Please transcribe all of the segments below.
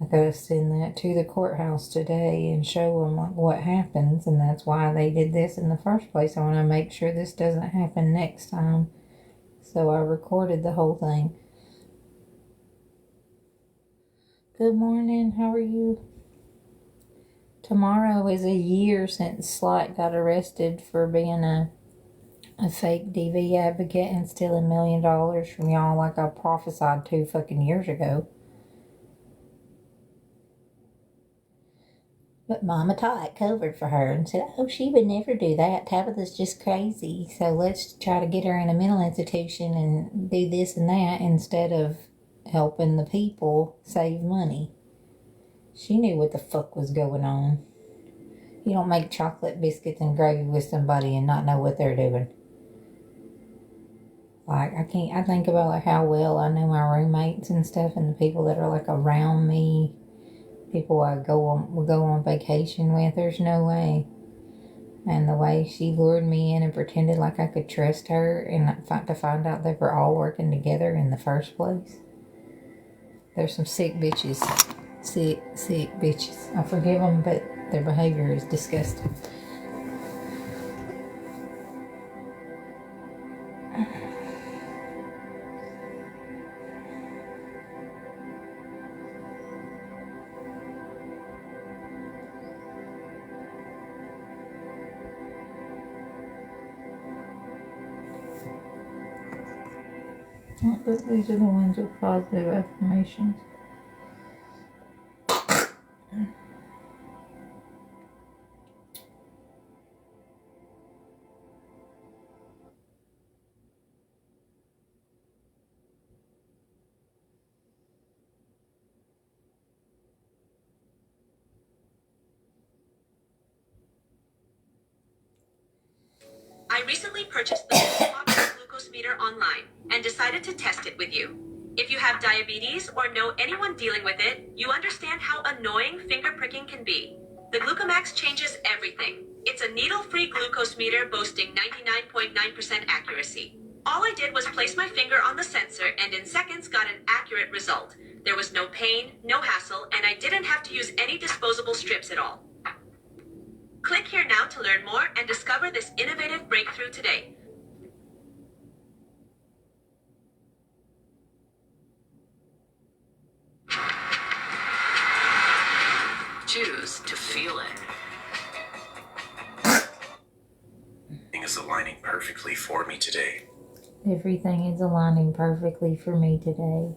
I gotta send that to the courthouse today and show them what happens, and that's why they did this in the first place. I want to make sure this doesn't happen next time. So I recorded the whole thing. Good morning, how are you? Tomorrow is a year since Slight got arrested for being a fake DV advocate and stealing $1 million from y'all like I prophesied 2 fucking years ago. But Mama Tot covered for her and said, oh, she would never do that. Tabitha's just crazy. So let's try to get her in a mental institution and do this and that instead of helping the people save money. She knew what the fuck was going on. You don't make chocolate biscuits and gravy with somebody and not know what they're doing. Like, I think about like how well I know my roommates and stuff and the people that are like around me. People I go on vacation with. There's no way. And the way she lured me in and pretended like I could trust her, and to find out they were all working together in the first place. There's some sick bitches. Sick bitches. I forgive them, but their behavior is disgusting. But these are the ones with positive affirmations. I recently purchased the Glucobox glucose meter online and decided to test it with you. If you have diabetes or know anyone dealing with it, you understand how annoying finger pricking can be. The Glucomax changes everything. It's a needle-free glucose meter boasting 99.9% accuracy. All I did was place my finger on the sensor and in seconds got an accurate result. There was no pain, no hassle, and I didn't have to use any disposable strips at all. Click here now to learn more and discover this innovative breakthrough today. Choose to feel it. Everything is aligning perfectly for me today. Everything is aligning perfectly for me today.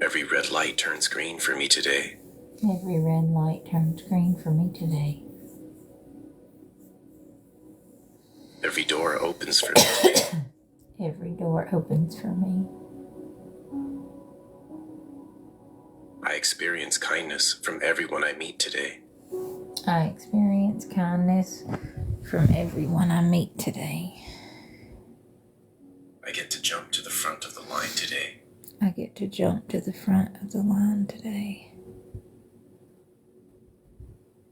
Every red light turns green for me today. Every red light turns green for me today. Every door opens for me today. Every door opens for me. I experience kindness from everyone I meet today. I experience kindness from everyone I meet today. I get to jump to the front of the line today. I get to jump to the front of the line today.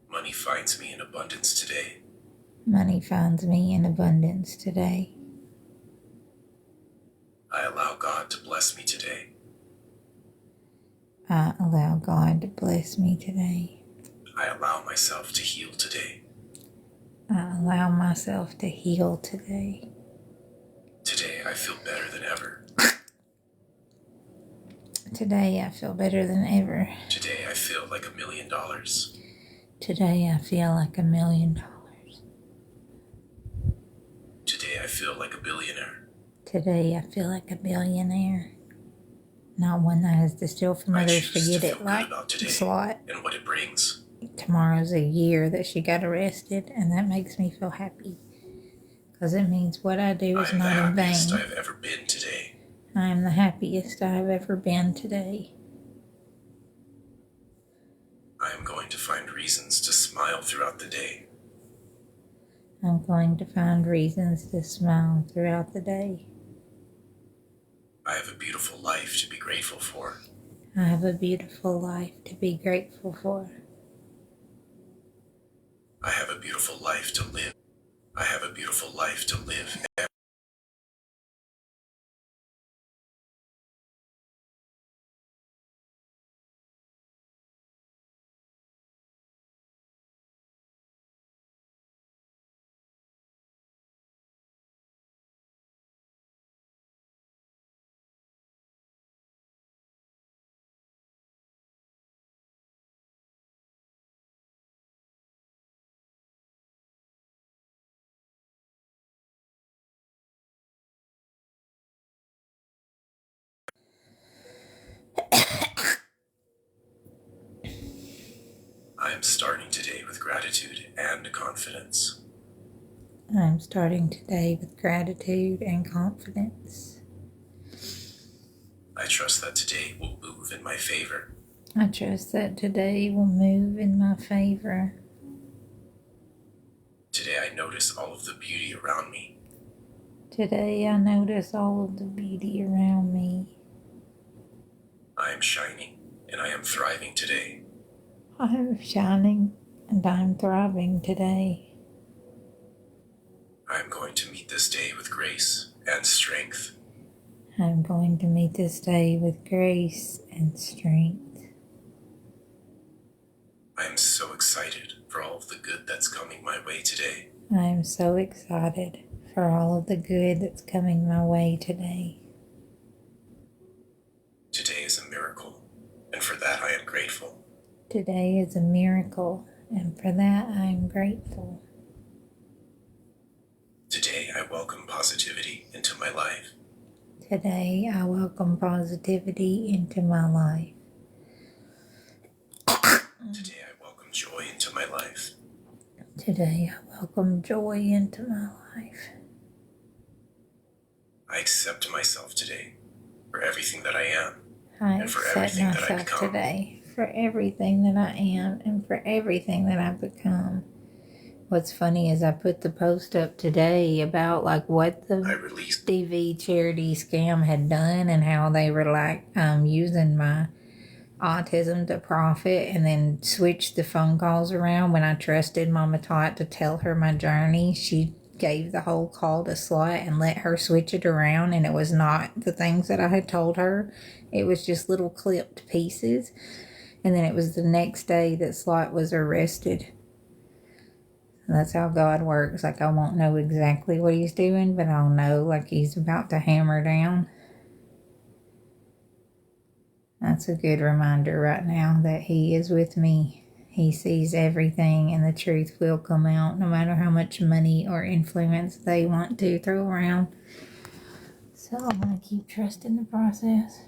Money finds me in abundance today. Money finds me in abundance today. I allow God to bless me today. I allow God to bless me today. I allow myself to heal today. I allow myself to heal today. Today I feel better than ever. Today I feel better than ever. Today I feel like $1 million. Today I feel like $1 million. Today I feel like a billionaire. Today I feel like a billionaire. Not one that has to steal from others to get it like Slot. And what it brings. Tomorrow's a year that she got arrested, and that makes me feel happy. Because it means what I do is not in vain. I am the happiest I have ever been today. I am the happiest I have ever been today. I am going to find reasons to smile throughout the day. I'm going to find reasons to smile throughout the day. I have a beautiful life to be grateful for. I have a beautiful life to be grateful for. I have a beautiful life to live. I have a beautiful life to live. I am starting today with gratitude and confidence. I'm starting today with gratitude and confidence. I trust that today will move in my favor. I trust that today will move in my favor. Today I notice all of the beauty around me. Today I notice all of the beauty around me. I am shining and I am thriving today. I am shining and I'm thriving today. I am going to meet this day with grace and strength. I'm going to meet this day with grace and strength. I am so excited for all of the good that's coming my way today. I am so excited for all of the good that's coming my way today. Today is a miracle, and for that I am grateful. Today is a miracle, and for that I am grateful. Today I welcome positivity into my life. Today I welcome positivity into my life. Today I welcome joy into my life. Today I welcome joy into my life. I accept myself today for everything that I am. I And for accept everything that I myself become. today for everything that I am and for everything that I've become. What's funny is I put the post up today about like what I the release. DV charity scam had done and how they were like using my autism to profit and then switched the phone calls around. When I trusted Mama Tot to tell her my journey, she gave the whole call to Slut and let her switch it around, and it was not the things that I had told her. It was just little clipped pieces. And then it was the next day that Slut was arrested. And that's how God works. Like, I won't know exactly what he's doing, but I'll know like he's about to hammer down. That's a good reminder right now that he is with me. He sees everything and the truth will come out no matter how much money or influence they want to throw around. So I'm going to keep trusting the process.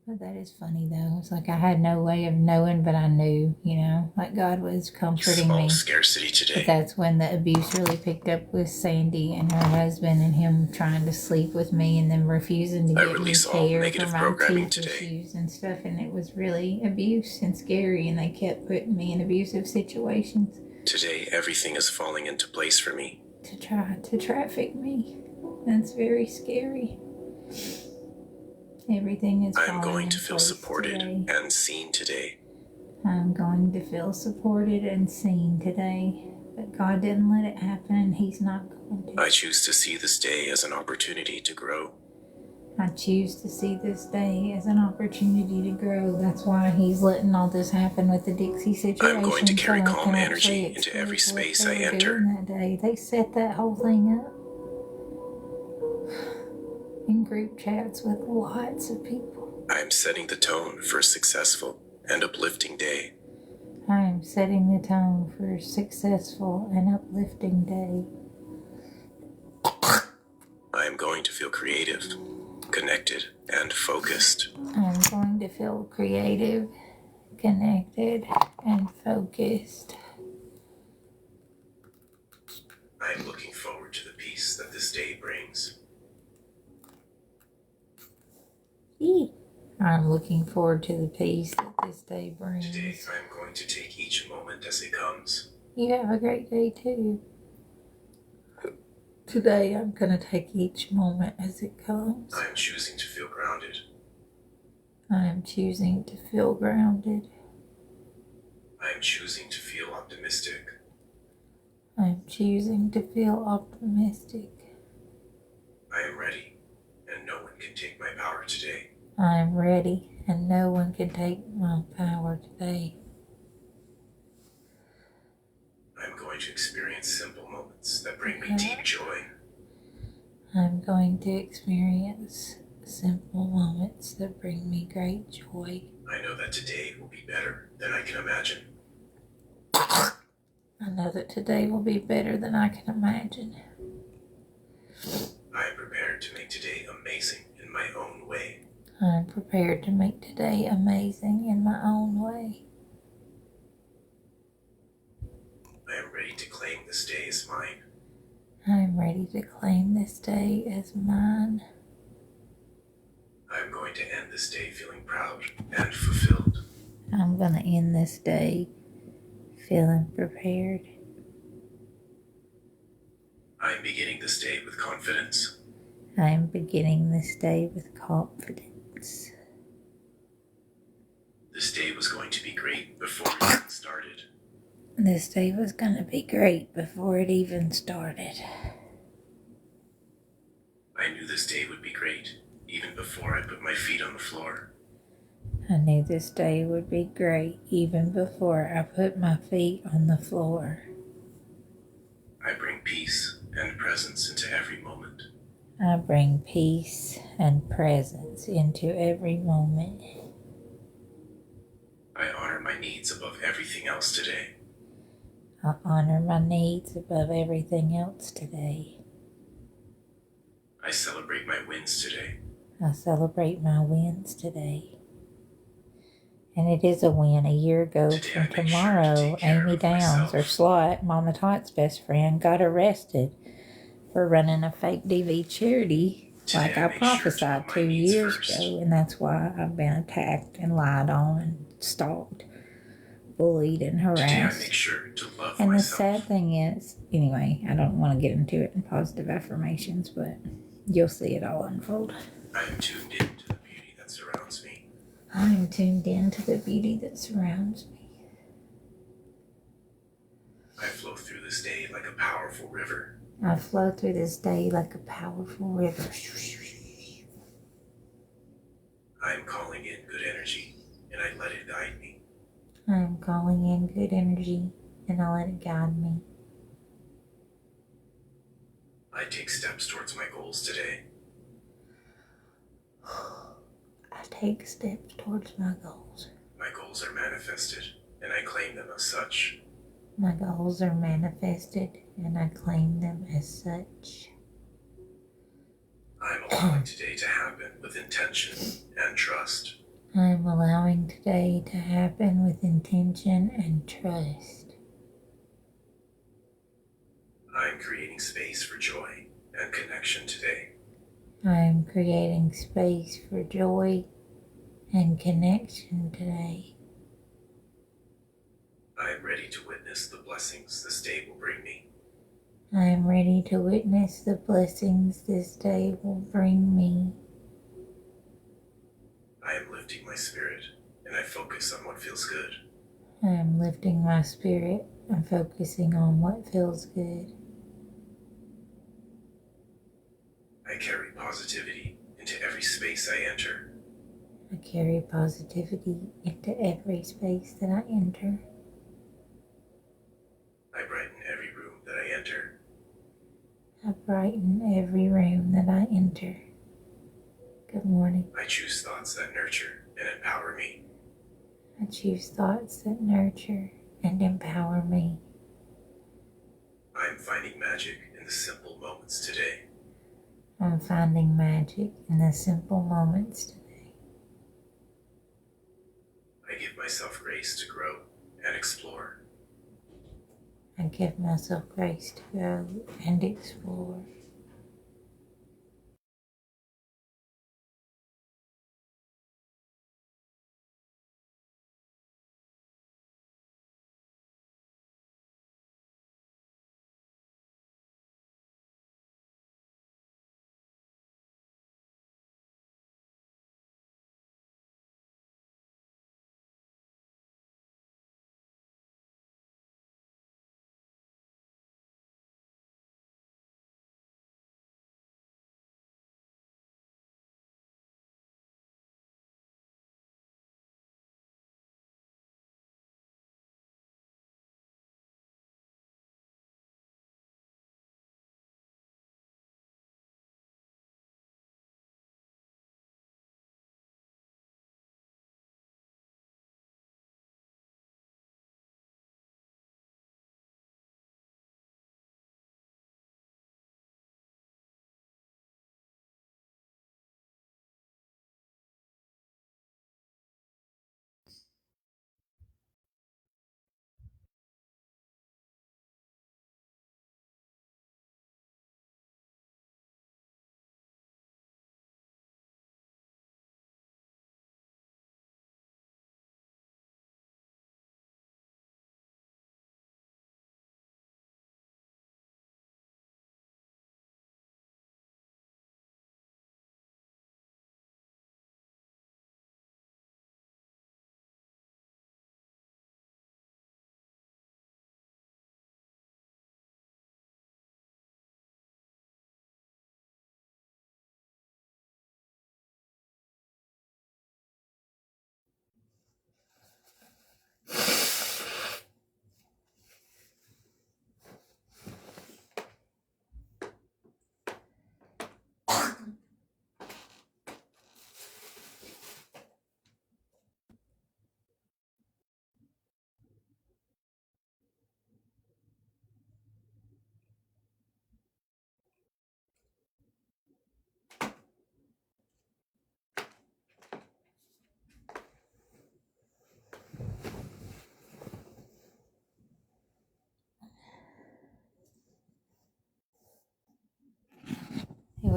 But that is funny though. It's like I had no way of knowing, but I knew, you know, like God was comforting Small me. scarcity But today. that's when the abuse really picked up with Sandy and her husband and him trying to sleep with me and then refusing to I give me release all care for negative my programming teeth today. issues and stuff. And it was really abuse and scary, and they kept putting me in abusive situations Today everything is falling into place for me. to try to traffic me. That's very scary. Everything is I am falling going in to feel place supported today. and seen today. I'm going to feel supported and seen today. But God didn't let it happen, and he's not going to. I choose to see this day as an opportunity to grow. I choose to see this day as an opportunity to grow. That's why he's letting all this happen with the Dixie situation. I'm going to carry so I calm can energy actually into every expose what space they I were enter. doing that day. They set that whole thing up in group chats with lots of people. I am setting the tone for a successful and uplifting day. I am setting the tone for a successful and uplifting day. I am going to feel creative, connected, and focused. I'm going to feel creative, connected, and focused. I am looking forward to the peace that this day brings. I'm looking forward to the peace that this day Today brings. I am going to take each moment as it comes. You have a great day too. Today I'm going to take each moment as it comes. I am choosing to feel grounded. I am choosing to feel grounded. I am choosing to feel optimistic. I am choosing to feel optimistic. I am ready, and no one can take my power today. I am ready, and no one can take my power today. I am going to experience simple moments that bring me deep joy. I'm going to experience simple moments that bring me great joy. I know that today will be better than I can imagine. I know that today will be better than I can imagine. I am prepared to make today amazing in my own way. I'm prepared to make today amazing in my own way. I am ready to claim this day as mine. I'm ready to claim this day as mine. I am going to end this day feeling proud and fulfilled. I'm going to end this day feeling prepared. I am beginning this day with confidence. I am beginning this day with confidence. This day was going to be great before it even started. This day was going to be great before it even started. I knew this day would be great even before I put my feet on the floor. I knew this day would be great even before I put my feet on the floor. I bring peace and presence into every moment. I bring peace and presence into every moment. I honor my needs above everything else today. I honor my needs above everything else today. I celebrate my wins today. I celebrate my wins today. And it is a win. A year ago Today from I make sure to tomorrow, take care Amy of Downs, or myself. Slot, Mama Tot's best friend, got arrested for running a fake DV charity Today like I I make sure to prophesied put my 2 needs years first. ago. And that's why I've been attacked and lied on and stalked, bullied and Today I harassed. make sure to love And the myself. sad thing is, anyway, I don't want to get into it in positive affirmations, but you'll see it all unfold. I am tuned in to the beauty that surrounds me. I am tuned in to the beauty that surrounds me. I flow through this day like a powerful river. I flow through this day like a powerful river. I am calling in good energy, and I let it guide me. I am calling in good energy, and I let it guide me. I take steps towards my goals today. I take steps towards my goals. My goals are manifested, and I claim them as such. My goals are manifested, and I claim them as such. I am allowing today to happen with intention and trust. I am allowing today to happen with intention and trust. I am creating space for joy and connection today. I am creating space for joy and connection today. I am ready to witness the blessings this day will bring me. I am ready to witness the blessings this day will bring me. I am lifting my spirit, and I focus on what feels good. I am lifting my spirit and focusing on what feels good. I carry positivity into every space I enter. I carry positivity into every space that I enter. I brighten every room that I enter. I brighten every room that I enter. Good morning. I choose thoughts that nurture and empower me. I choose thoughts that nurture and empower me. I am finding magic in the simple moments today. I'm finding magic in the simple moments today. I give myself grace to grow and explore. I give myself grace to go and explore.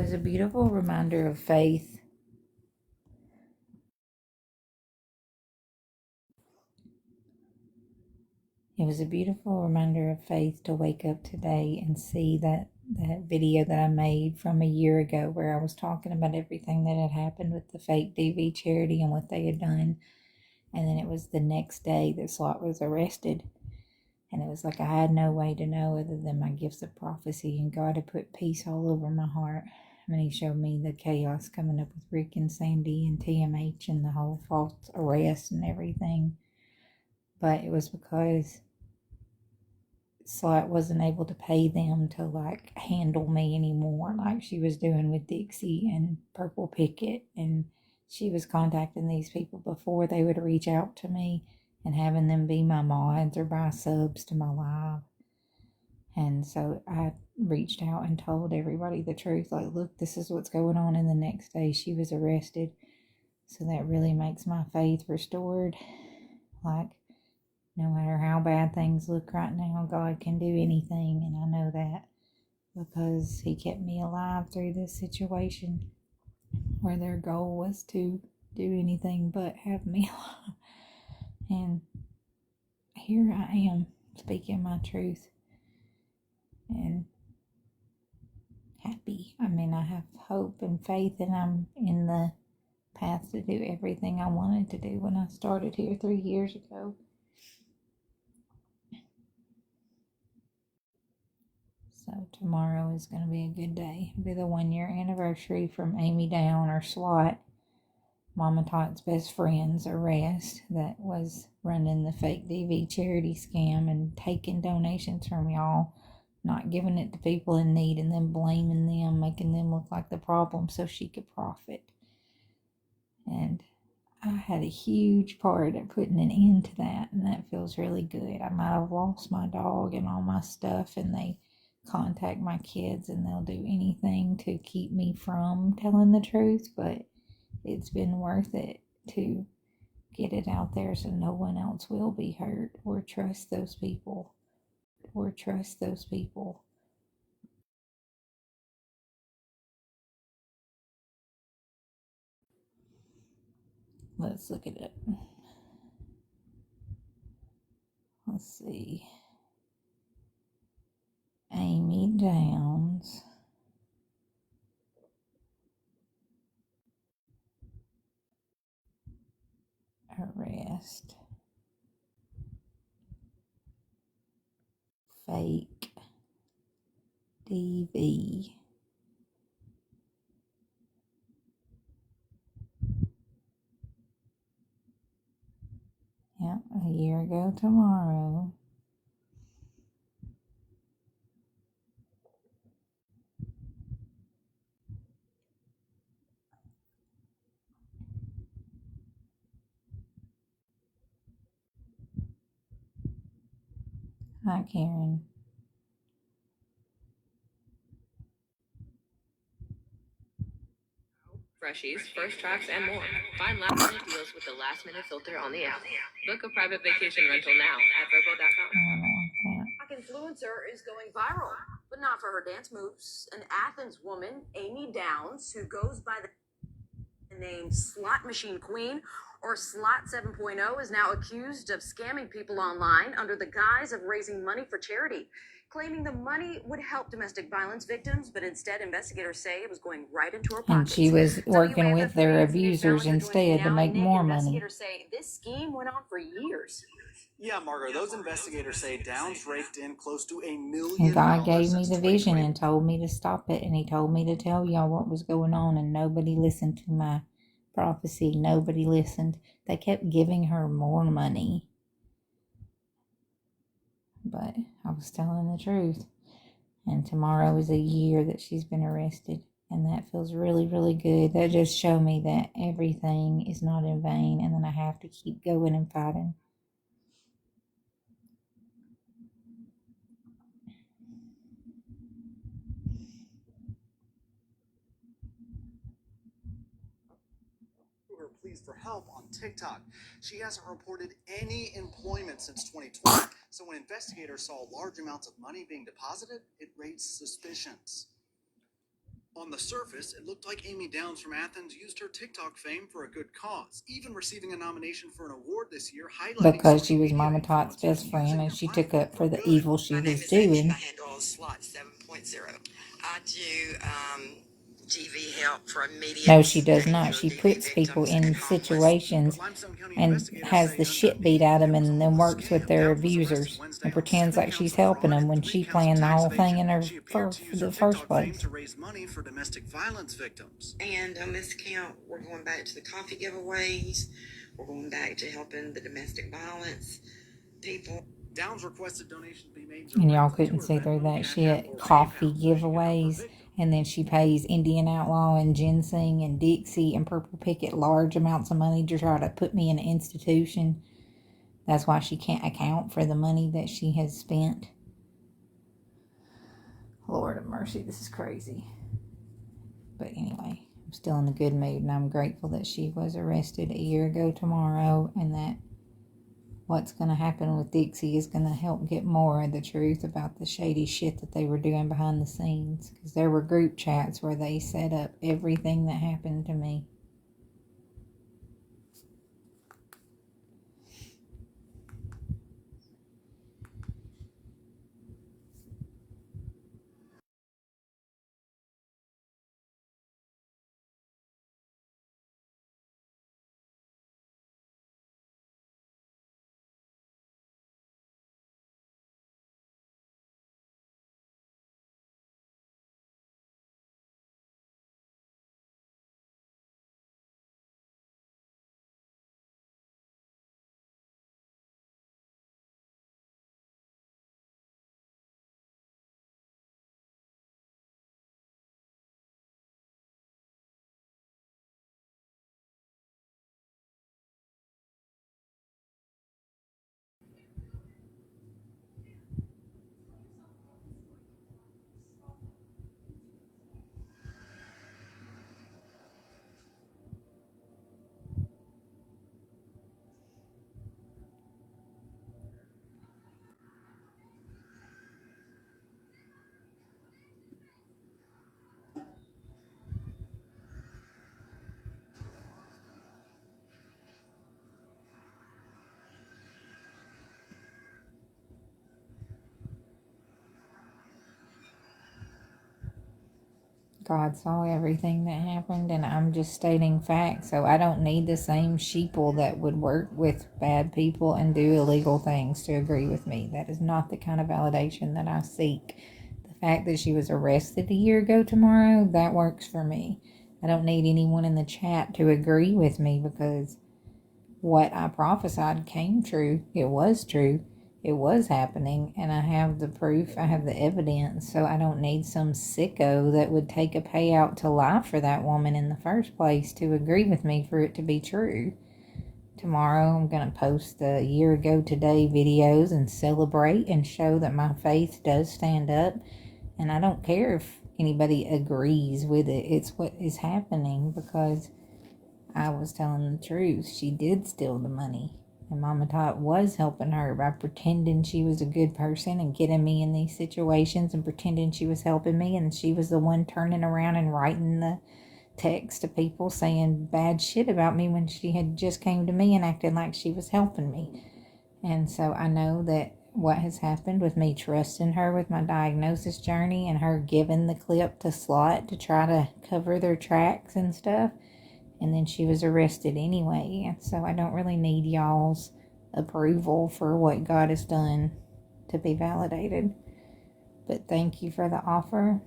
was a beautiful reminder of faith. It was a beautiful reminder of faith to wake up today and see that video that I made from a year ago where I was talking about everything that had happened with the fake DV charity and what they had done. And then it was the next day that Slot was arrested. And it was like I had no way to know other than my gifts of prophecy. And God had put peace all over my heart. I mean, he showed me the chaos coming up with Rick and Sandy and TMH and the whole false arrest and everything. But it was because Slot wasn't able to pay them to like handle me anymore like she was doing with Dixie and Purple Picket, and she was contacting these people before they would reach out to me and having them be my mods or buy subs to my live. And so I reached out and told everybody the truth, like, look, this is what's going on. And the next day she was arrested. So that really makes my faith restored. Like, no matter how bad things look right now, God can do anything, and I know that because he kept me alive through this situation where their goal was to do anything but have me alive. And here I am speaking my truth and happy. I mean, I have hope and faith, and I'm in the path to do everything I wanted to do when I started here 3 years ago. So tomorrow is going to be a good day. It'll be the 1 year anniversary from Amy Down, or Slot, Mama Tot's best friend's arrest that was running the fake DV charity scam and taking donations from y'all, not giving it to people in need, and then blaming them, making them look like the problem so she could profit. And I had a huge part of putting an end to that, and that feels really good. I might have lost my dog and all my stuff, and they contact my kids and they'll do anything to keep me from telling the truth, but it's been worth it to get it out there so no one else will be hurt or trust those people. Let's look at it. Let's see. Amy Downs. Arrest. Fake DV. Yep, a year ago tomorrow. Hi, Karen. Freshies, first tracks, and more. Find last-minute deals with the last-minute filter on the app. Book a private vacation rental now at Vrbo.com. I don't like that. Influencer is going viral, but not for her dance moves. An Athens woman, Amy Downs, who goes by the name Slot Machine Queen or Slot 7.0, is now accused of scamming people online under the guise of raising money for charity, claiming the money would help domestic violence victims, but instead investigators say it was going right into her pockets. And she was working with their abusers instead to make more money. Investigators say this scheme went on for years. Yeah, Margot, those investigators say Downs raked in close to $1 million. And God gave me since the vision 2020. and told me to stop it. And he told me to tell y'all what was going on. And nobody listened to my prophecy. Nobody listened. They kept giving her more money. But I was telling the truth. And tomorrow is a year that she's been arrested. And that feels really, really good. That just showed me that everything is not in vain. And then I have to keep going and fighting. Her pleas for help on TikTok. She hasn't reported any employment since 2020. So when investigators saw large amounts of money being deposited, it raised suspicions. On the surface, it looked like Amy Downs from Athens used her TikTok fame for a good cause, even receiving a nomination for an award this year, highlighting Because she social was media Mama Todd's influencers best friend using and their she took platform up for the good. evil she My name was is Amy. doing. My handle is Slot 7.0. I do DV help for immediate. No, she does pain not. for She DV puts people victims and in homeless. situations But Limestone County and investigators has say the shit beat underneath out of them it was and all then a works with scam. their Downs was arrested abusers Wednesday and on pretends 7 like counts she's of helping fraud them and when 3 she counts of planned the tax whole thing in evasion. her She appeared to for use her the first TikTok fame place. to raise money for domestic violence victims. And on this account, we're going back to the coffee giveaways. We're going back to helping the domestic violence people. Downs requested donations be made And y'all directly to couldn't her see through Venmo, that Cash App, shit. or Coffee PayPal so she could help her giveaways. victim. And then she pays Indian Outlaw and Ginseng and Dixie and Purple Picket large amounts of money to try to put me in an institution. That's why she can't account for the money that she has spent. Lord of mercy, this is crazy. But anyway, I'm still in a good mood and I'm grateful that she was arrested a year ago tomorrow and that what's going to happen with Dixie is going to help get more of the truth about the shady shit that they were doing behind the scenes. Because there were group chats where they set up everything that happened to me. God saw everything that happened, and I'm just stating facts. So I don't need the same sheeple that would work with bad people and do illegal things to agree with me. That is not the kind of validation that I seek. The fact that she was arrested a year ago tomorrow, that works for me. I don't need anyone in the chat to agree with me because what I prophesied came true. It was true. It was happening, and I have the proof, I have the evidence, so I don't need some sicko that would take a payout to lie for that woman in the first place to agree with me for it to be true. Tomorrow I'm going to post the year ago today videos and celebrate and show that my faith does stand up, and I don't care if anybody agrees with it. It's what is happening because I was telling the truth. She did steal the money. And Mama Tot was helping her by pretending she was a good person and getting me in these situations and pretending she was helping me. And she was the one turning around and writing the text to people saying bad shit about me when she had just came to me and acted like she was helping me. And so I know that what has happened with me trusting her with my diagnosis journey and her giving the clip to Slot to try to cover their tracks and stuff. And then she was arrested anyway. So I don't really need y'all's approval for what God has done to be validated. But thank you for the offer.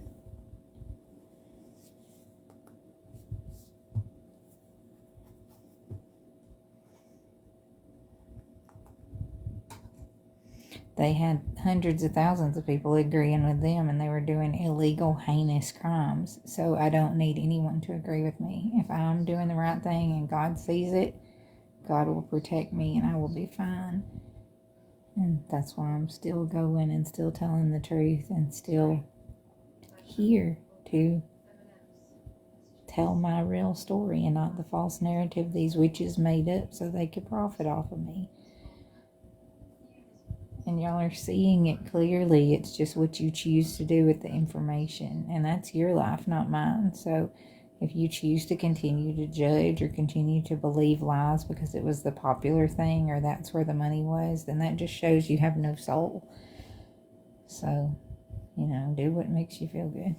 They had hundreds of thousands of people agreeing with them, and they were doing illegal, heinous crimes. So I don't need anyone to agree with me. If I'm doing the right thing and God sees it, God will protect me and I will be fine. And that's why I'm still going and still telling the truth and still here to tell my real story and not the false narrative these witches made up so they could profit off of me. and y'all are seeing it clearly. It's just what you choose to do with the information, and that's your life, not mine. So if you choose to continue to judge or continue to believe lies because it was the popular thing or that's where the money was, then that just shows you have no soul. So, do what makes you feel good.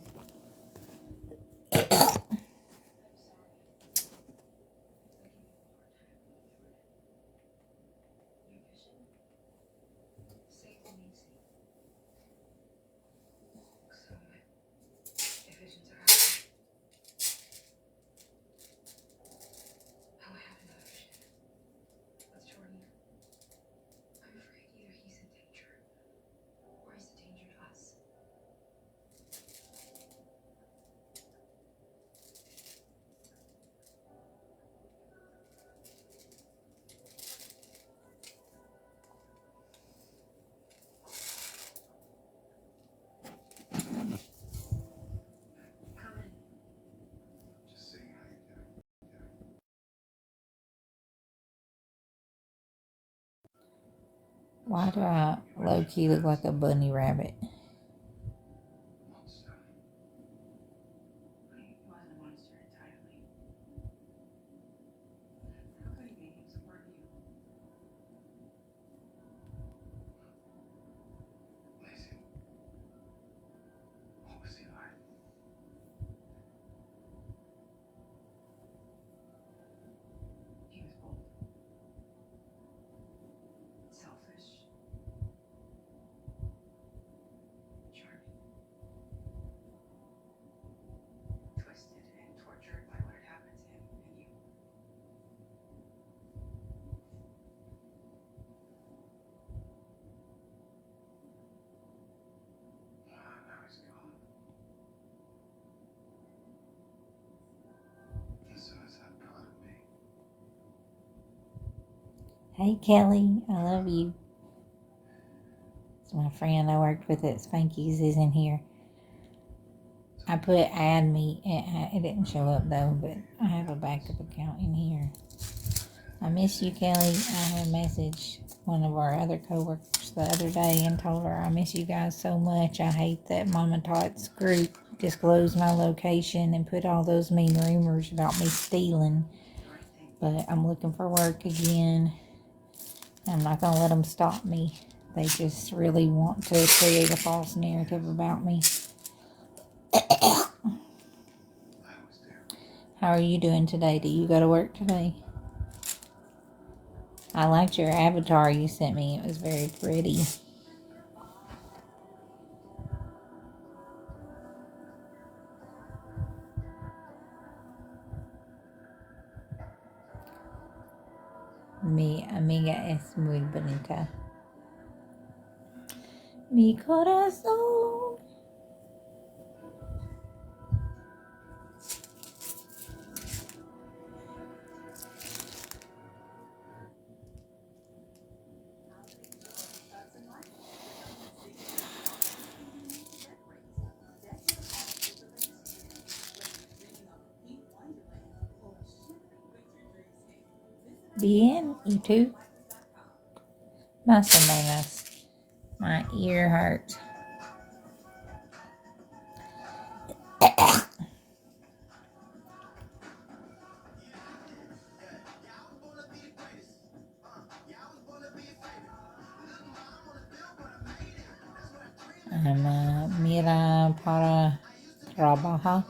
Just seeing how you're doing. Why do I low-key look like a bunny rabbit? Monster. He wasn't a monster entirely. How could he be? He was a part of you. Lacey. What was he like? He was bold. Selfish. Charming. Twisted and tortured by what had happened to him and you. Now he's gone. And so is that part of me. Hey, Kelly, I love you. It's my friend I worked with at Spanky's is in here. I put add me. It didn't show up though, but I have a backup account in here. I miss you, Kelly. I had messaged one of our other coworkers the other day and told her I miss you guys so much. I hate that Mama Tot's group disclosed my location and put all those mean rumors about me stealing. But I'm looking for work again. I'm not going to let them stop me. They just really want to create a false narrative about me. I was there. How are you doing today? Do you go to work today? I liked your avatar you sent me. It was very pretty. Mi amiga es muy bonita. Mi corazón. Bien, ¿y tú? Más o menos. My ear hurts. Mira para trabajar.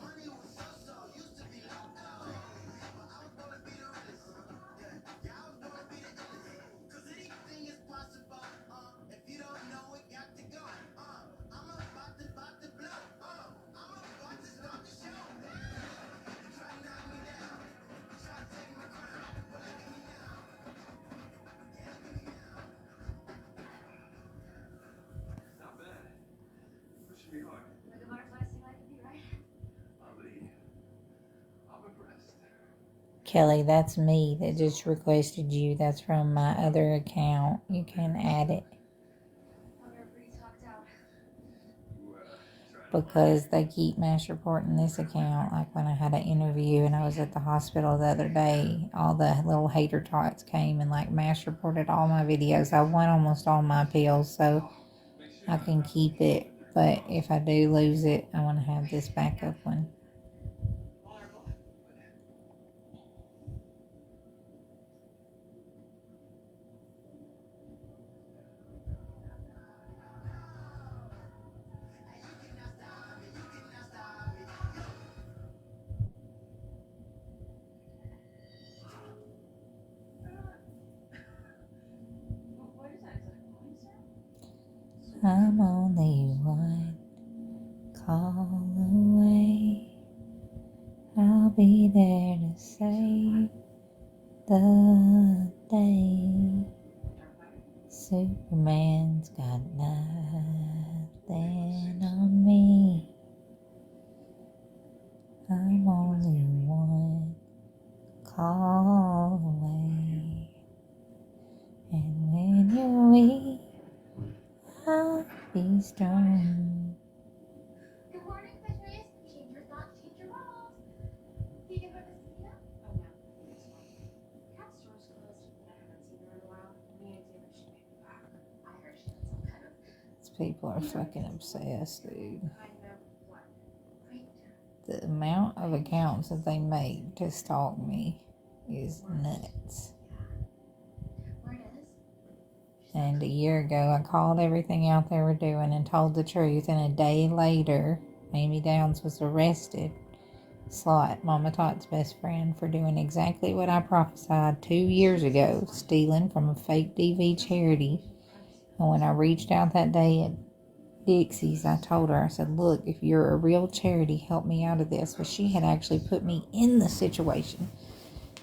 Not bad. Pushing me hard. Like a butterfly sting like a bee, right? I'm impressed. Kelly, that's me that just requested you. That's from my other account. You can add it. Oh, you're pretty talked out. You, trying because they keep mass reporting this account. Like when I had an interview and I was at the hospital the other day, all the little hater tots came and like mass reported all my videos. I won almost all my appeals, so I can keep it. But if I do lose it, I want to have this backup one. What is that? Is that a police sir? I'm only one call away. I'll be there to save the day. Superman's got nothing on me. I'm only one call away. And when you're weak, I'll be strong. Good morning, Patrice. Change your thoughts, change your morals. Do you get breakfast with Nina? Oh no, it's fine. Cat store's closed, and I haven't seen her in a while. Me and Taylor should maybe back. I heard she had some kind of These people are fucking obsessed, dude. Kind of what? great. The amount of accounts that they make to stalk me is nuts. Where it is? And a year ago, I called everything out they were doing and told the truth. And a day later, Amy Downs was arrested. Slot, Mama Tot's best friend, for doing exactly what I prophesied 2 years ago, stealing from a fake DV charity. And when I reached out that day at Dixie's, I told her, I said, look, if you're a real charity, help me out of this. Well, she had actually put me in the situation.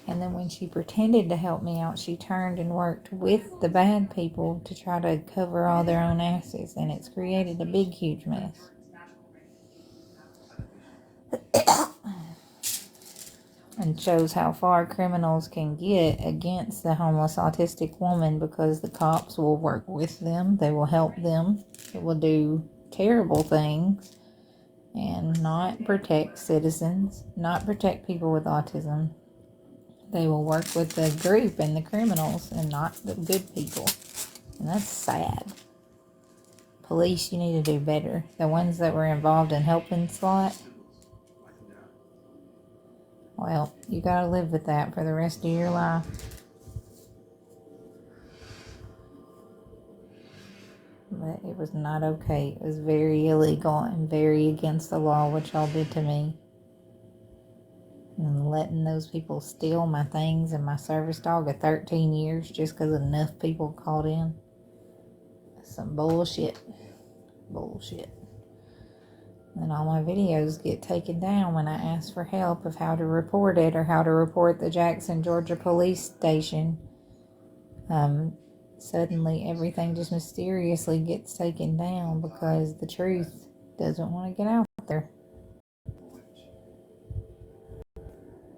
And then when she pretended to help me out, she turned and worked with the bad people to try to cover all their own asses. And it's created a big, huge mess. And shows how far criminals can get against the homeless autistic woman, because the cops will work with them. They will help them. They will do terrible things and not protect citizens, not protect people with autism. They will work with the group and the criminals and not the good people. And that's sad. Police, you need to do better. The ones that were involved in helping Slot, well, you gotta live with that for the rest of your life. But it was not okay. It was very illegal and very against the law what y'all did to me. And letting those people steal my things and my service dog of 13 years just because enough people called in. Some bullshit. Bullshit. And all my videos get taken down when I ask for help of how to report it or how to report the Jackson, Georgia police station. Suddenly everything just mysteriously gets taken down because the truth doesn't want to get out there.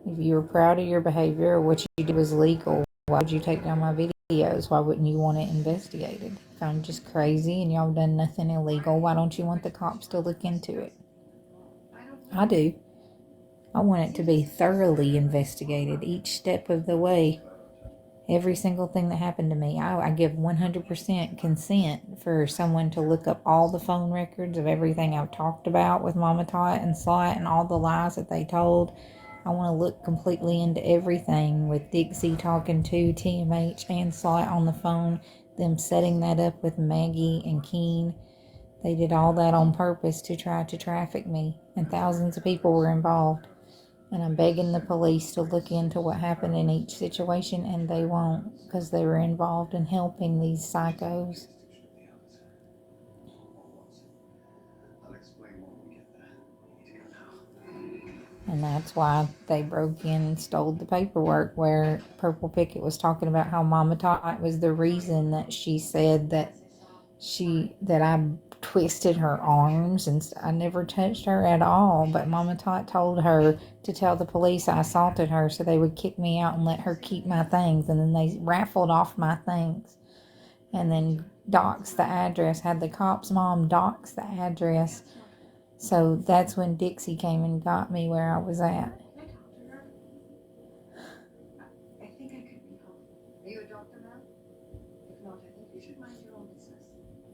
If you were proud of your behavior or what you did was legal, why would you take down my videos? Why wouldn't you want it investigated? If I'm just crazy and y'all done nothing illegal, why don't you want the cops to look into it? I do. I want it to be thoroughly investigated each step of the way. Every single thing that happened to me, I give 100% consent for someone to look up all the phone records of everything I've talked about with Mama Tot and Slot and all the lies that they told. I want to look completely into everything with Dixie talking to TMH and Slot on the phone, them setting that up with Maggie and Keen. They did all that on purpose to try to traffic me, and thousands of people were involved. And I'm begging the police to look into what happened in each situation, and they won't, because they were involved in helping these psychos. And that's why they broke in and stole the paperwork where Purple Picket was talking about how Mama Tot was the reason that she said that I twisted her arms, and I never touched her at all. But Mama Tot told her to tell the police I assaulted her so they would kick me out and let her keep my things. And then they raffled off my things. And then doxed the address, had the cop's mom dox the address So that's when Dixie came and got me where I was at. Can I talk to her? I think I could be helpful. Are you a doctor now? If not, I think you should mind your own business.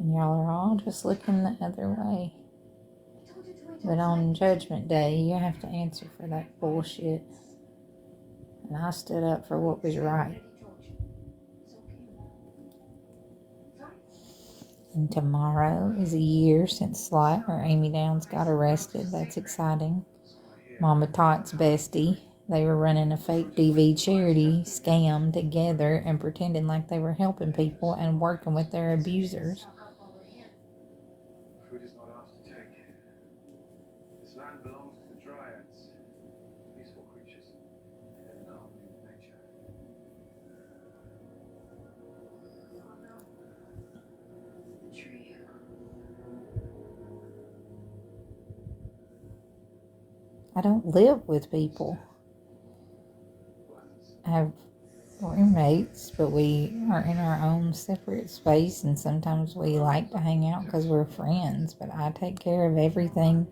And y'all are all just looking the other way. I told you to wait But on outside. Judgment Day, you have to answer for that bullshit. And I stood up for what was right. It's okay. Fine. And tomorrow is a year since Slight or Amy Downs got arrested. That's exciting. Mama Tot's bestie. They were running a fake DV charity scam together and pretending like they were helping people and working with their abusers. Food is not ours to take. This land belongs to the Dryads, peaceful creatures, and in harmony with nature. The tree. I don't live with people. I have roommates, but we are in our own separate space, and sometimes we like to hang out because we're friends, but I take care of everything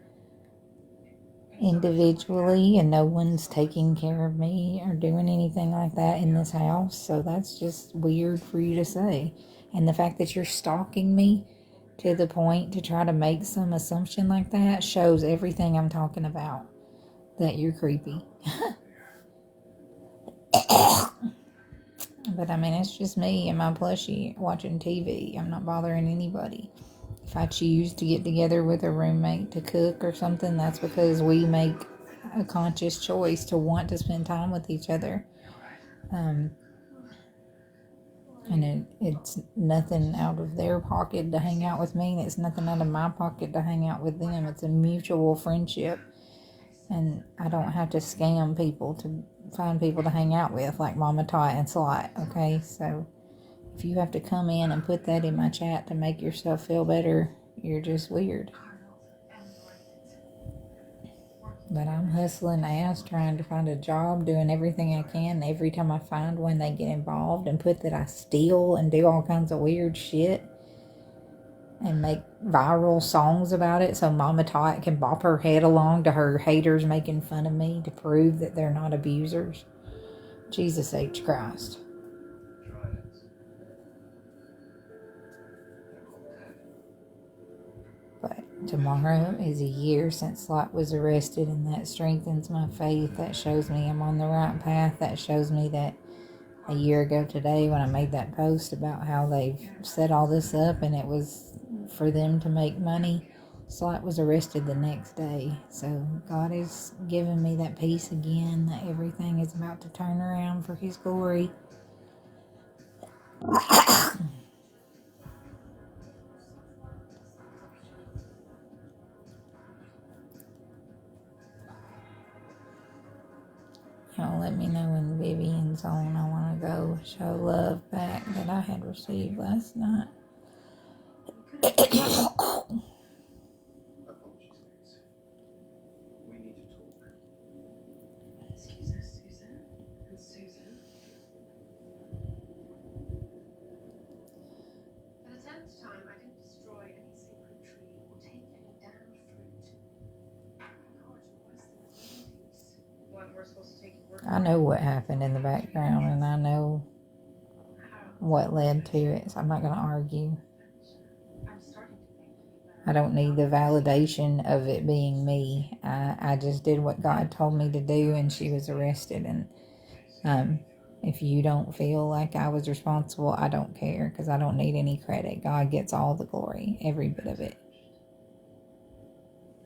individually, and no one's taking care of me or doing anything like that in this house, so that's just weird for you to say. And the fact that you're stalking me to the point to try to make some assumption like that shows everything I'm talking about, that you're creepy. But I mean, it's just me and my plushie watching TV. I'm not bothering anybody. If I choose to get together with a roommate to cook or something, that's because we make a conscious choice to want to spend time with each other. And it's nothing out of their pocket to hang out with me, and it's nothing out of my pocket to hang out with them. It's a mutual friendship. And I don't have to scam people to find people to hang out with like Mama Tot and Slot, okay? So if you have to come in and put that in my chat to make yourself feel better, you're just weird. But I'm hustling ass trying to find a job, doing everything I can. Every time I find one, they get involved and put that I steal and do all kinds of weird shit and make viral songs about it so Mama Tot can bop her head along to her haters making fun of me to prove that they're not abusers. Jesus H. Christ. Dryads. But tomorrow is a year since Lot was arrested, and that strengthens my faith. That shows me I'm on the right path. That shows me that a year ago today when I made that post about how they've set all this up and it was for them to make money, Slot was arrested the next day. So God is giving me that peace again, that everything is about to turn around for His glory. Y'all let me know when Vivian's on. I want to go show love back that I had received last night. Apologies, please. We need to talk. Excuse us, Susan. And Susan. For the 10th time, I didn't destroy any sacred tree or take any damned fruit. God, worse than the movies. What, we're supposed to take work? I know what happened in the background, and I know what led to it, so I'm not going to argue. I'm starting to think I don't need the validation of it being me. I just did what God told me to do, and she was arrested. And if you don't feel like I was responsible, I don't care, because I don't need any credit. God gets all the glory, every bit of it.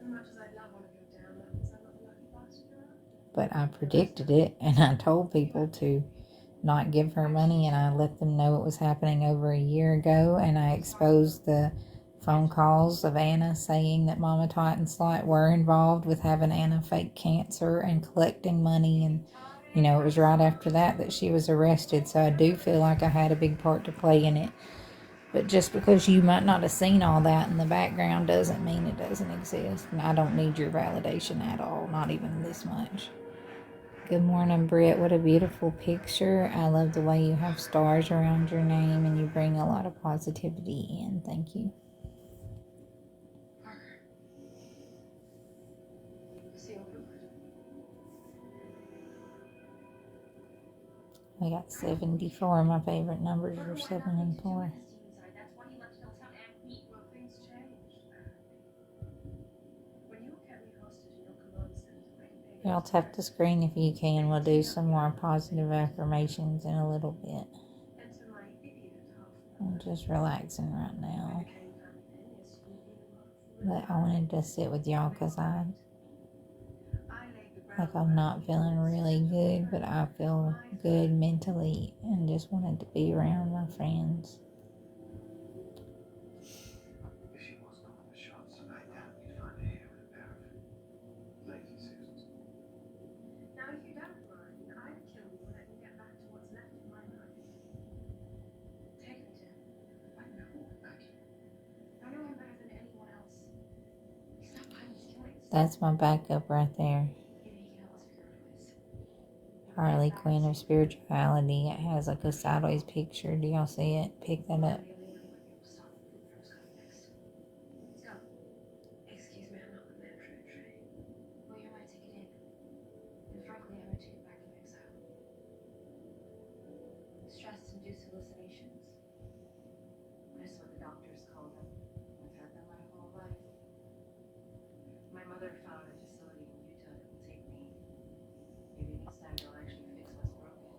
as much as I love one of your damn lemons, I'm not the lucky bastard. But I predicted it, and I told people to not give her money, and I let them know it was happening over a year ago, and I exposed the phone calls of Anna saying that Mama Tot and Slot were involved with having Anna fake cancer and collecting money, and you know, it was right after that she was arrested, so I do feel like I had a big part to play in it. But just because you might not have seen all that in the background doesn't mean it doesn't exist, and I don't need your validation at all, not even this much. Good morning, Britt. What a beautiful picture. I love the way you have stars around your name and you bring a lot of positivity in. Thank you. I got 74. My favorite numbers are 7 and 4. That's why he left Hilltown and me. Well, things changed. When you kept me hostage in your command center, Y'all tap the screen if you can. We'll do some more positive affirmations in a little bit. enter my idiot half. I'm just relaxing right now. Became family then, yes, you knew But I wanted to sit with y'all because I laid the like groundwork. I'm not feeling really good, but I feel good mentally and just wanted to be around my friends. If she was calling the shots tonight, we'd find her here in a pair of lazy Susans. Now, if you don't mind, I'd kill you and let me get back to what's left of my life. Take me, Jim. I know, Maggie. I know him better than anyone else. He's not behind these killings. That's my backup right there. Maybe he can help us figure out who it is. Harley Quinn of Spirituality. It has like a sideways picture. Do y'all see it? Pick that up. Let's go. Excuse me, I'm not the metro train. Well, you're my ticket in. And frankly, I'm a ticket back from exile. Stress-induced hallucinations. That's what the doctors call them. I've had them my whole life. My mother found a facility in Utah that will take me. Maybe this time they'll actually fix what's broken.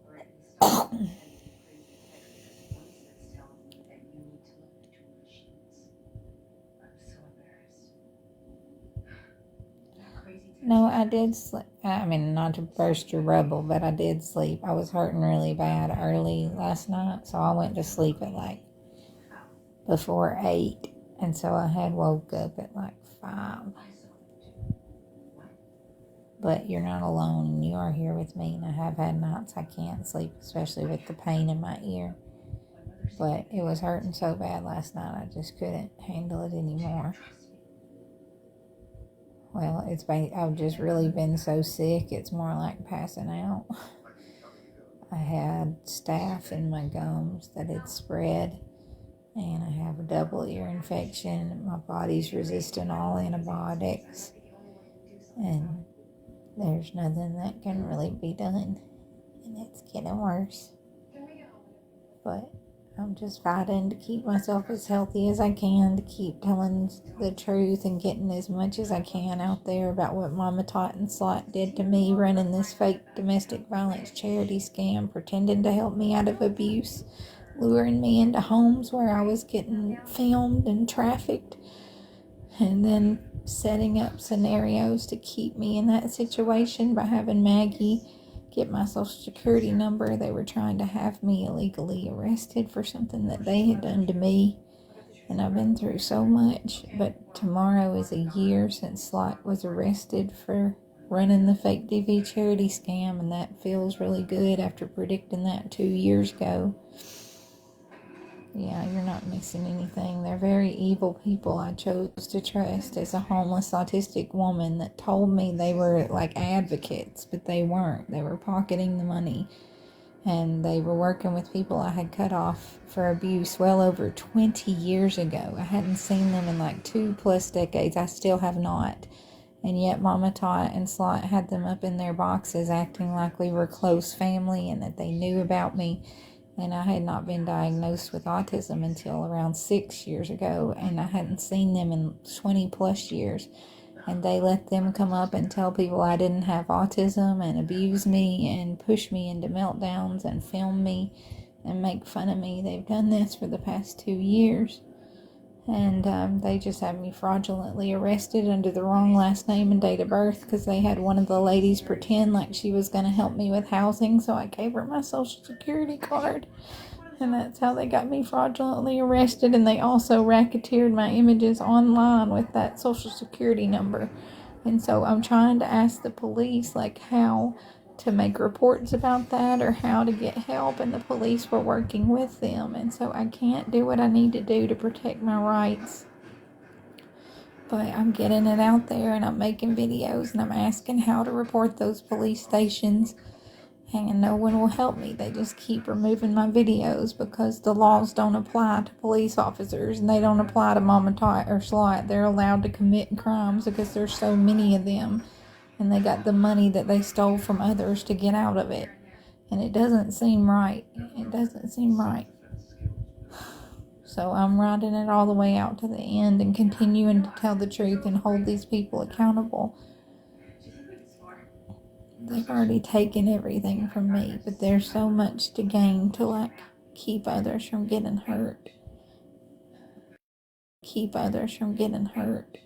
Or at least stop pretending to be crazy text because the voice that's telling me that you need to look at your machines. I'm so embarrassed. That crazy text. No, I did sleep. I mean, not to burst your bubble, but I did sleep. I was hurting really bad early last night, so I went to sleep at like before 8. And so I had woke up at like 5. But you're not alone, and you are here with me, and I have had nights I can't sleep, especially with the pain in my ear. But it was hurting so bad last night, I just couldn't handle it anymore. Well, I've just really been so sick, it's more like passing out. I had staph in my gums that had spread, and I have a double ear infection. My body's resistant all antibiotics, and there's nothing that can really be done, and it's getting worse. But I'm just fighting to keep myself as healthy as I can, to keep telling the truth and getting as much as I can out there about what Mama Tot and Slot did to me, running this fake domestic violence charity scam, pretending to help me out of abuse, luring me into homes where I was getting filmed and trafficked, and then setting up scenarios to keep me in that situation by having Maggie get my social security number. They were trying to have me illegally arrested for something that they had done to me, and I've been through so much. But tomorrow is a year since Slot was arrested for running the fake DV charity scam, and that feels really good after predicting that 2 years ago. Yeah, you're not missing anything. They're very evil people I chose to trust as a homeless autistic woman that told me they were like advocates, but they weren't. They were pocketing the money, and they were working with people I had cut off for abuse well over 20 years ago. I hadn't seen them in like 2+ decades. I still have not. And yet Mama Tot and Slot had them up in their boxes acting like we were close family and that they knew about me. And I had not been diagnosed with autism until around 6 years ago, and I hadn't seen them in 20+ years. And they let them come up and tell people I didn't have autism and abuse me and push me into meltdowns and film me and make fun of me. They've done this for the past 2 years. And they just had me fraudulently arrested under the wrong last name and date of birth because they had one of the ladies pretend like she was going to help me with housing, so I gave her my social security card. And that's how they got me fraudulently arrested, and they also racketeered my images online with that social security number. And so I'm trying to ask the police like how to make reports about that or how to get help, and the police were working with them, and so I can't do what I need to do to protect my rights. But I'm getting it out there, and I'm making videos, and I'm asking how to report those police stations, and no one will help me. They just keep removing my videos because the laws don't apply to police officers, and they don't apply to Mama Tot or Slot. They're allowed to commit crimes because there's so many of them, and they got the money that they stole from others to get out of it. And it doesn't seem right. It doesn't seem right. So I'm riding it all the way out to the end and continuing to tell the truth and hold these people accountable. They've already taken everything from me, but there's so much to gain to like keep others from getting hurt. Keep others from getting hurt.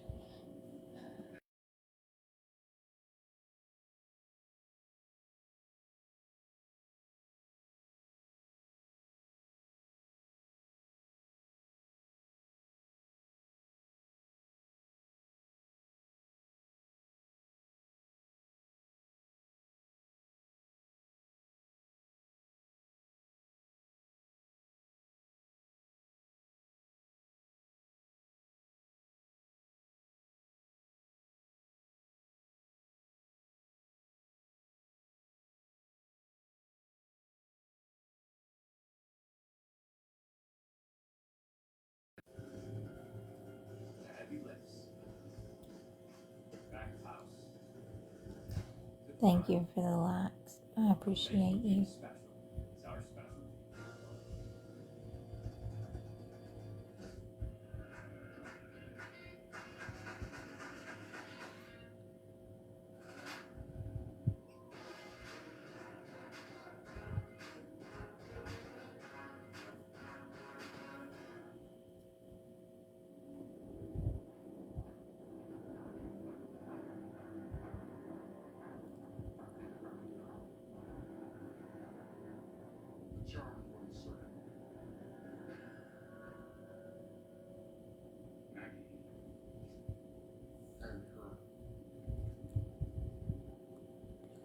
Thank you for the likes. I appreciate you.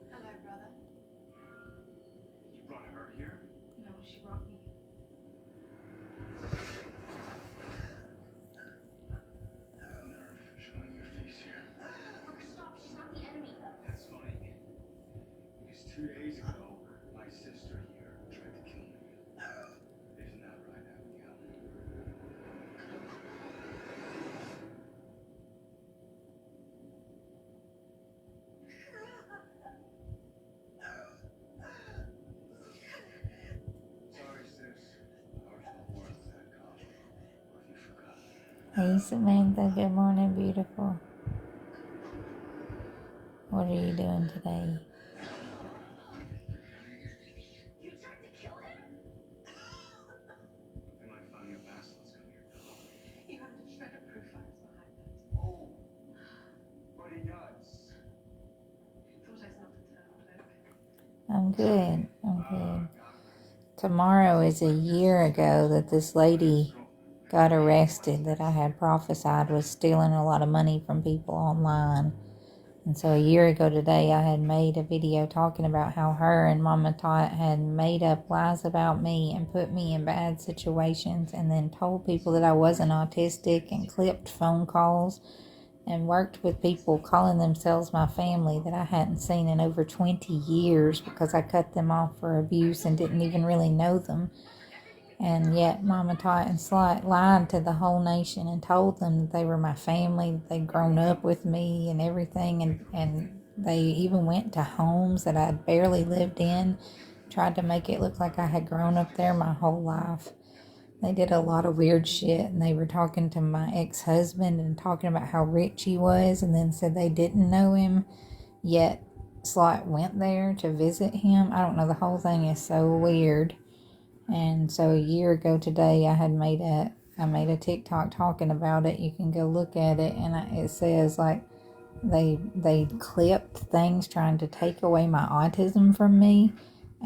Hello, brother. You brought her here? No, she brought me. Nerve showing your face here. Stop, she's not the enemy. That's funny. Because 2 days ago, my sister here tried to kill me. Isn't that right, Abigail? Sorry, sis. Ours not worth that coffee. Or have you forgotten? Hey Samantha, good morning, beautiful. What are you doing today? You tried to kill him? They might find your baskets come here. You have to shred of proof files behind that. Oh, but he does. Thought I smelled a turtle. I'm good. I'm good. Tomorrow is a year ago that this lady got arrested that I had prophesied was stealing a lot of money from people online. And so a year ago today, I had made a video talking about how her and Mama Tot had made up lies about me and put me in bad situations and then told people that I wasn't autistic and clipped phone calls and worked with people calling themselves my family that I hadn't seen in over 20 years because I cut them off for abuse and didn't even really know them. And yet Mama Tot and Slut lied to the whole nation and told them that they were my family, that they'd grown up with me and everything. And they even went to homes that I'd barely lived in, tried to make it look like I had grown up there my whole life. They did a lot of weird shit, and they were talking to my ex-husband and talking about how rich he was and then said they didn't know him. Yet Slut went there to visit him. I don't know, the whole thing is so weird. And so a year ago today, I made a TikTok talking about it. You can go look at it, and it says like they clipped things trying to take away my autism from me,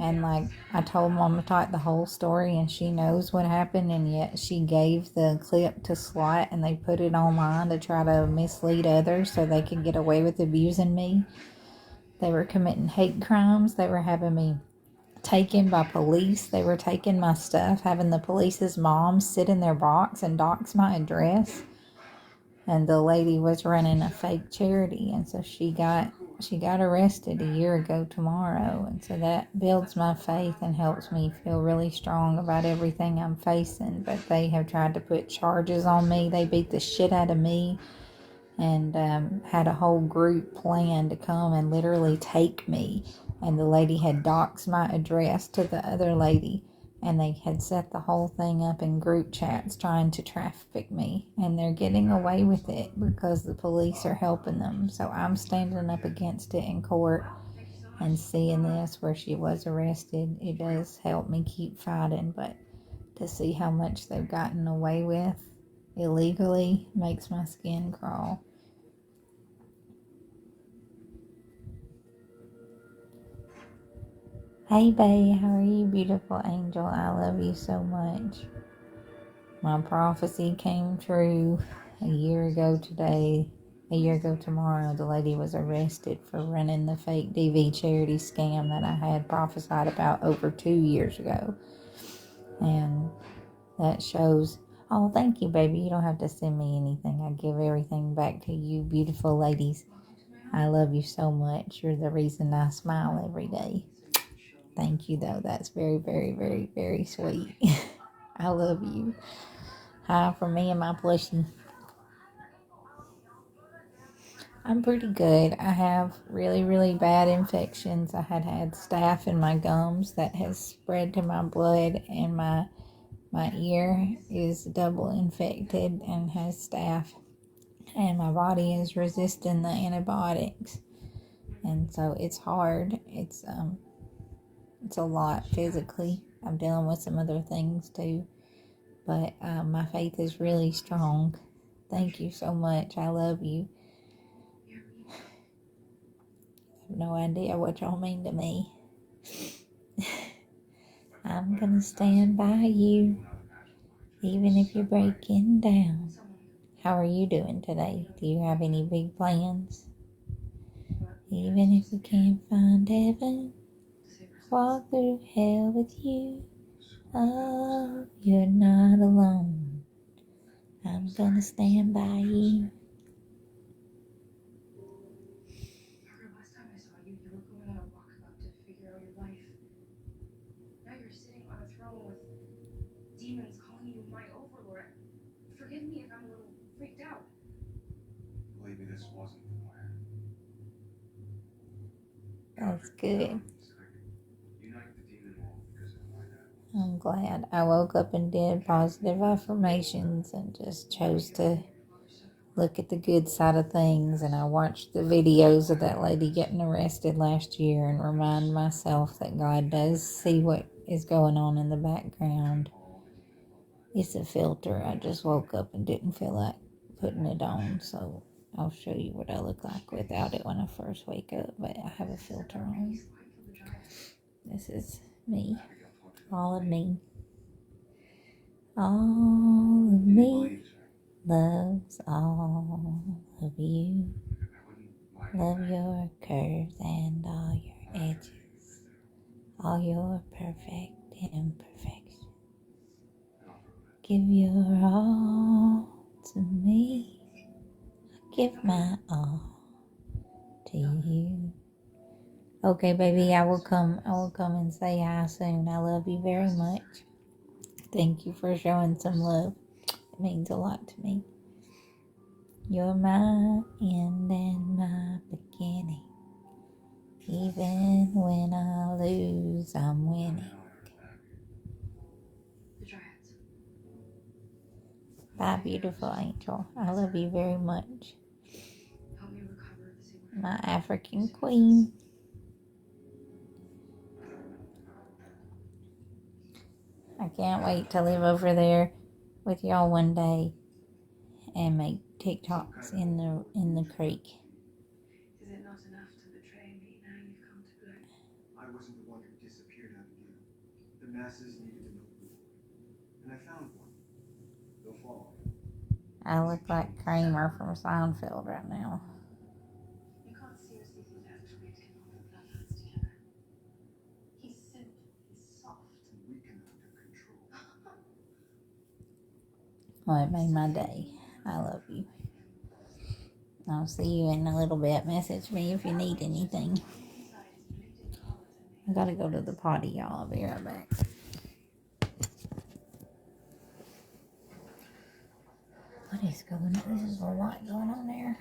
and like I told Mama Tot the whole story, and she knows what happened, and yet she gave the clip to Slut, and they put it online to try to mislead others so they could get away with abusing me. They were committing hate crimes. They were having me taken by police. They were taking my stuff, having the police's mom sit in their box and dox my address. And the lady was running a fake charity, and so she got arrested a year ago tomorrow. And so that builds my faith and helps me feel really strong about everything I'm facing. But they have tried to put charges on me. They beat the shit out of me and had a whole group plan to come and literally take me. and the lady had doxed my address to the other lady, and they had set the whole thing up in group chats trying to traffic me, and they're getting away with it because the police are helping them. So I'm standing up against it in court and seeing this where she was arrested. It does help me keep fighting, but to see how much they've gotten away with illegally makes my skin crawl. Hey, babe, how are you, beautiful angel? I love you so much. My prophecy came true a year ago today. A year ago tomorrow, the lady was arrested for running the fake DV charity scam that I had prophesied about over 2 years ago. And that shows, oh, thank you, baby. You don't have to send me anything. I give everything back to you, beautiful ladies. I love you so much. You're the reason I smile every day. Thank you, though. That's very, very, very, very sweet. I love you. Hi from me and my plushie. I'm pretty good. I have really, really bad infections. I had staph in my gums that has spread to my blood, and my ear is double infected and has staph, and my body is resisting the antibiotics, and so it's hard. It's a lot physically. I'm dealing with some other things too, but my faith is really strong. Thank you so much. I love you. I have no idea what y'all mean to me. I'm gonna stand by you, even if you're breaking down. How are you doing today? Do you have any big plans? Even if we can't find heaven, walk through hell with you. Oh, you're not alone. I'm gonna stand by you. Last time I saw you, you were going on a walkabout to figure out your life. Now you're sitting on a throne with demons calling you my overlord. Forgive me if I'm a little freaked out. Believe me, this wasn't the plan. That's good. Unite the demon world because of my dad. I'm glad. I woke up and did positive affirmations and just chose to look at the good side of things. And I watched the videos of that lady getting arrested last year and remind myself that God does see what is going on in the background. It's a filter. I just woke up and didn't feel like putting it on, so I'll show you what I look like without it when I first wake up, but I have a filter on. This is me. All of me. All of me loves all of you. Love your curves and all your edges, all your perfect imperfections. Give your all to me. I give my all to you. Okay, baby, I will come and say hi soon. I love you very much. Thank you for showing some love. It means a lot to me. You're my end and my beginning. Even when I lose, I'm winning. The Dryads. Bye, beautiful angel. I love you very much. Help me recover the same. My African queen. I can't wait to live over there with y'all one day and make TikToks in the creek. Is it not enough to betray me? Now you've come to good. I wasn't the one who disappeared out again. The masses needed to know who. And I found one. They'll follow. I look like Kramer from Seinfeld right now. You can't seriously think that Victoria can hold the bloodlines together. He's simple, he's soft. Weakened under control. Well, it made my day. I love you. I'll see you in a little bit. Message me if you need anything. I gotta go to the potty, y'all. I'll be right back. What is going on? This is a lot going on there.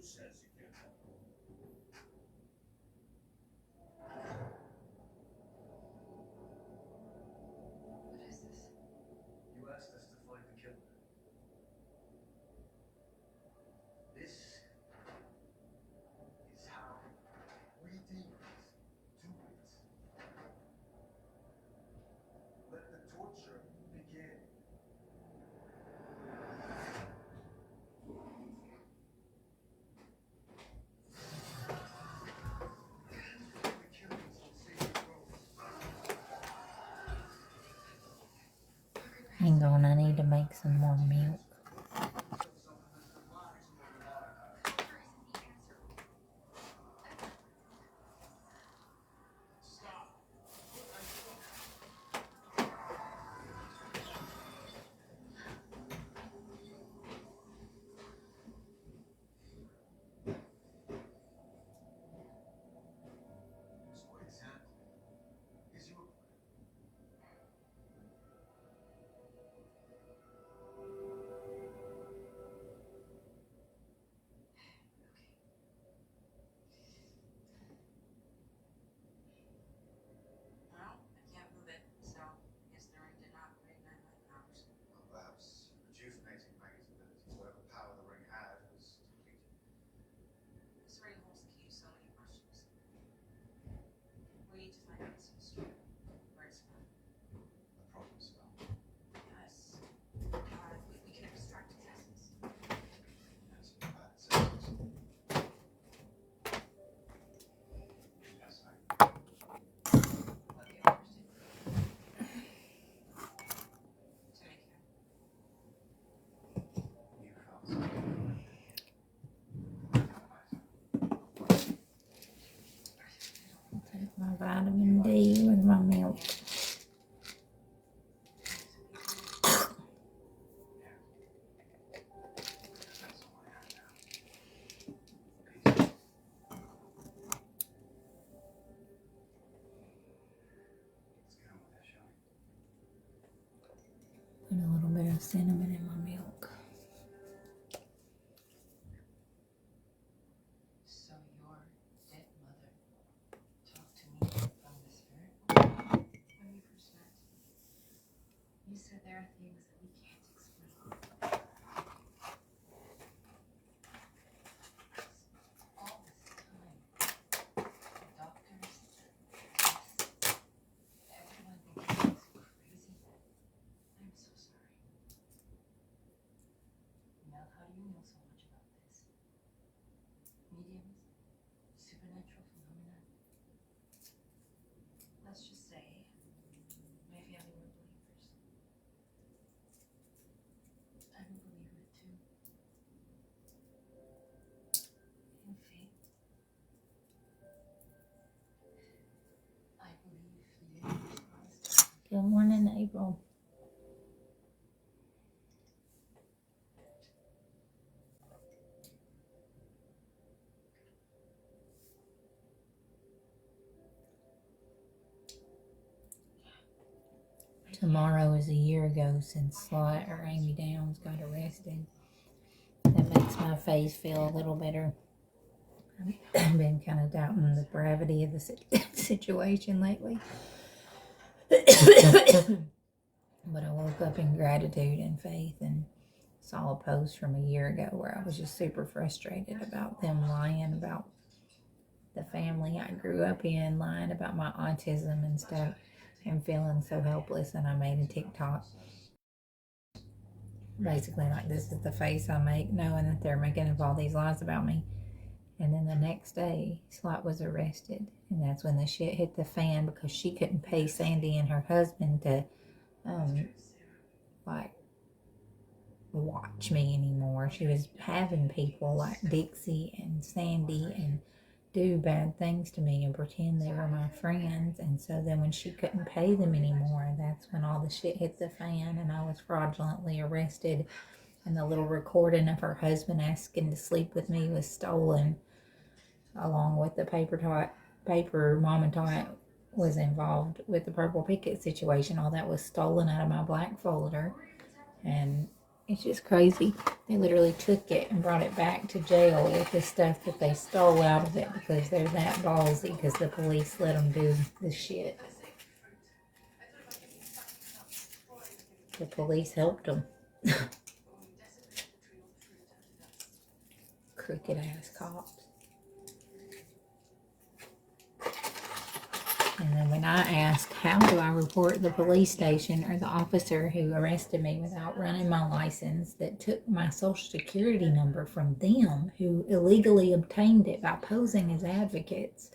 What is this? You asked us to find the killer. This is how we demons do it. Let the torture begin. The killings on Sadie Road. Hang on, I need to make some more milk. For example, is your Well, I can't move it, so I guess the ring did not reignite my powers. Well, perhaps rejuvenating Maggie's abilities, whatever power the ring had, was depleted. This ring holds the key to so many questions. We need to find out this mystery. Where it's from. The problem spell. Yes. We can extract its essence. That's a bad sentence. Yes, What the others did. To make you. you felt something. Take my vitamin D with my milk. That's all I have now. Peace. Let's get on with that, shall we? Put a little bit of cinnamon in my milk. So your dead mother talked to me from the spirit? When we first met, you said there are things that we can't explain. All this time, the doctors, tests, everyone thinks I was crazy. I'm so sorry. Mel, how do you know so much about this? Mediums? Supernatural phenomena? Let's just say, my family were believers. I'm a believer too. In faith. I believe the universe promised. Good morning, April. Tomorrow is a year ago since Slot or Amy Downs got arrested. That makes my face feel a little better. I've been kind of doubting the gravity of the situation lately. But I woke up in gratitude and faith and saw a post from a year ago where I was just super frustrated about them lying about the family I grew up in, lying about my autism and stuff, and feeling so helpless. And I made a TikTok basically like, this is the face I make knowing that they're making up all these lies about me. And then the next day, Slot was arrested. And that's when the shit hit the fan because she couldn't pay Sandy and her husband to, like, watch me anymore. She was having people like Dixie and Sandy and do bad things to me and pretend they were my friends. And so then when she couldn't pay them anymore, that's when all the shit hit the fan and I was fraudulently arrested. And the little recording of her husband asking to sleep with me was stolen, along with the paper Mom and Tot was involved with the Purple Picket situation. All that was stolen out of my black folder. And It's just crazy. They literally took it and brought it back to jail with the stuff that they stole out of it because they're that ballsy because the police let them do the shit. The police helped them. Crooked ass cops. And then when I asked, how do I report the police station or the officer who arrested me without running my license that took my social security number from them who illegally obtained it by posing as advocates?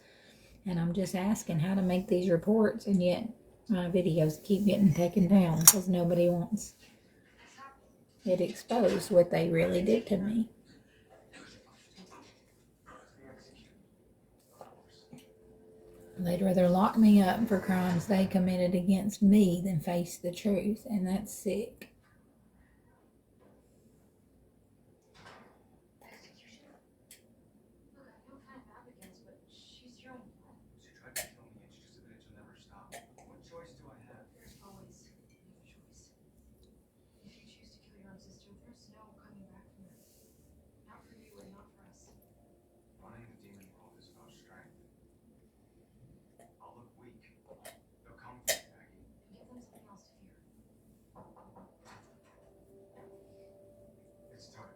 And I'm just asking how to make these reports, and yet my videos keep getting taken down because nobody wants it exposed what they really did to me. They'd rather lock me up for crimes they committed against me than face the truth, and that's sick. Look, I know kind of applicants, but she's your own blood. She tried to kill me and she just admitted she'll never stop. What choice do I have? There's always no choice. If you choose to kill your own sister, there's no coming back from it. Not for you and not for us. Running the demon world is about strength. I'll look weak. They'll come for me, Maggie. Give them something else to fear. It's time.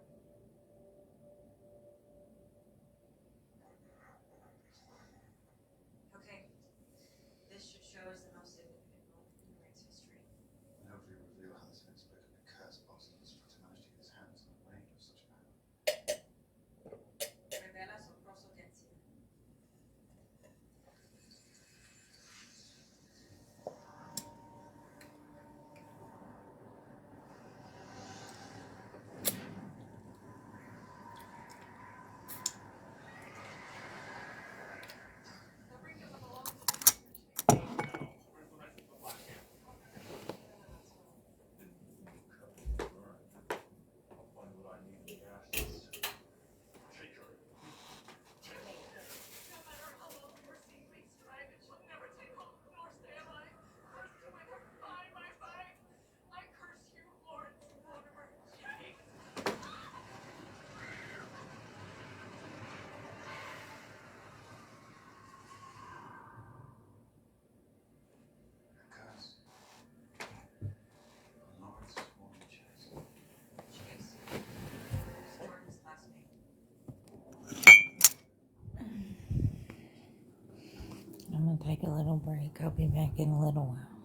Okay. This should show us the most significant moment in Grant's history. And hopefully reveal how this inexplicably cursed bastard has managed to get his hands on a range of such power. Revela asombroso Tenzin. Curse. Lawrence Sanchez. Chase. Jordan's classmate. I'm going to take a little break. I'll be back in a little while.